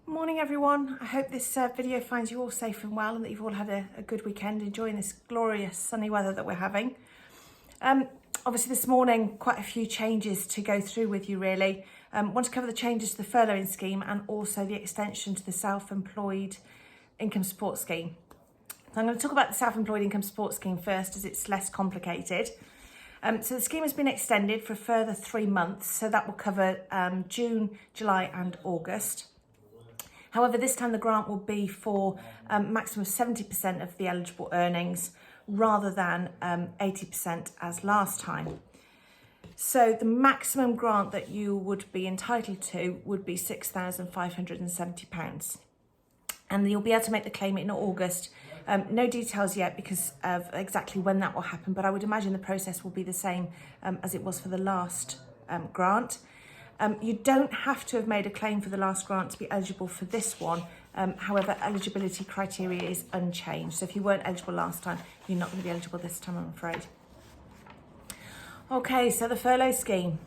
Morning everyone. I hope this video finds you all safe and well and that you've all had a good weekend enjoying this glorious sunny weather that we're having. Obviously this morning quite a few changes to go through with you really. Want to cover the changes to the furloughing scheme and also the extension to the self-employed income support scheme. So I'm going to talk about the self-employed income support scheme first as it's less complicated. So the scheme has been extended for a further 3 months, so that will cover June, July and August. However, this time the grant will be for maximum of 70% of the eligible earnings rather than 80% as last time. So the maximum grant that you would be entitled to would be £6,570. And you'll be able to make the claim in August. No details yet because of exactly when that will happen, but I would imagine the process will be the same as it was for the last grant. You don't have to have made a claim for the last grant to be eligible for this one. However, eligibility criteria is unchanged. So if you weren't eligible last time, you're not going to be eligible this time, I'm afraid. Okay, so the furlough scheme.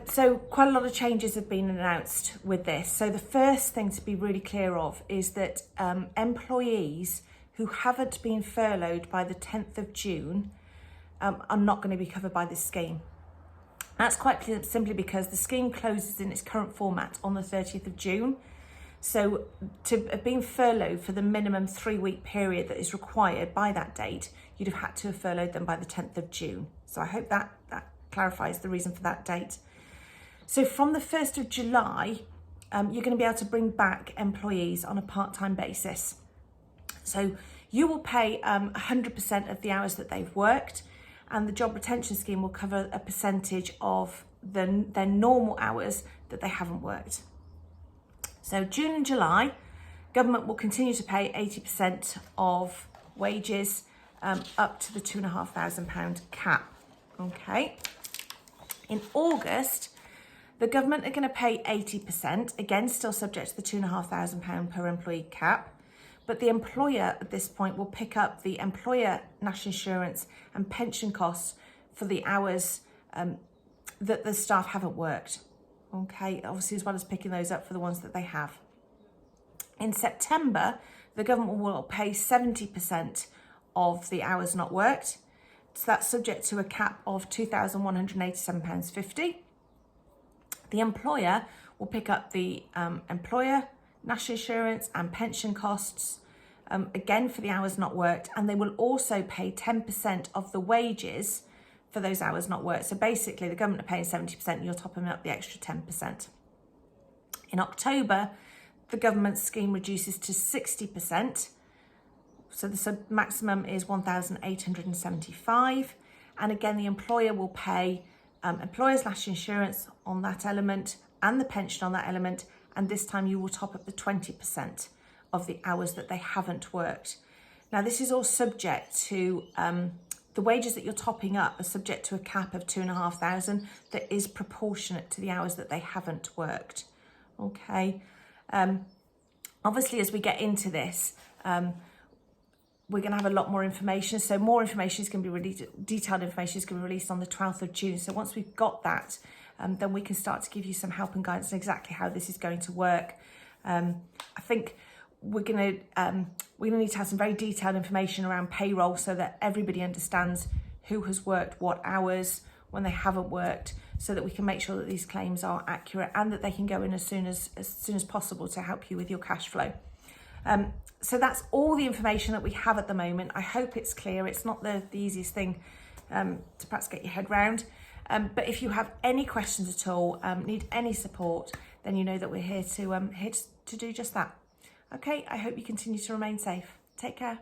So quite a lot of changes have been announced with this. So the first thing to be really clear of is that employees who haven't been furloughed by the 10th of June are not going to be covered by this scheme. That's quite simply because the scheme closes in its current format on the 30th of June. So to have been furloughed for the minimum 3-week period that is required by that date, you'd have had to have furloughed them by the 10th of June. So I hope that clarifies the reason for that date. So from the 1st of July, you're going to be able to bring back employees on a part-time basis. So you will pay 100% of the hours that they've worked, and the job retention scheme will cover a percentage of their normal hours that they haven't worked. So June and July, government will continue to pay 80% of wages up to the £2,500 cap. Okay. In August, the government are going to pay 80%, again still subject to the £2,500 per employee cap. But the employer at this point will pick up the employer national insurance and pension costs for the hours that the staff haven't worked. Okay, obviously as well as picking those up for the ones that they have. In September, the government will pay 70% of the hours not worked. So that's subject to a cap of £2,187.50. The employer will pick up the employer national insurance and pension costs, again for the hours not worked, and they will also pay 10% of the wages for those hours not worked. So basically the government are paying 70% and you're topping up the extra 10%. In October, the government scheme reduces to 60%. So the maximum is £1,875. And again, the employer will pay employer's national insurance on that element and the pension on that element. And this time you will top up the 20% of the hours that they haven't worked. Now, this is all subject to the wages that you're topping up are subject to a cap of £2,500 that is proportionate to the hours that they haven't worked. Okay. Obviously, as we get into this, we're going to have a lot more information. So more information is going to be released, detailed information is going to be released on the 12th of June. So once we've got that, then we can start to give you some help and guidance on exactly how this is going to work. I think we're going to need to have some very detailed information around payroll so that everybody understands who has worked what hours when they haven't worked, so that we can make sure that these claims are accurate and that they can go in as soon as possible to help you with your cash flow. So that's all the information that we have at the moment. I hope it's clear. It's not the easiest thing to perhaps get your head round. But if you have any questions at all, need any support, then you know that we're here to do just that. Okay, I hope you continue to remain safe. Take care.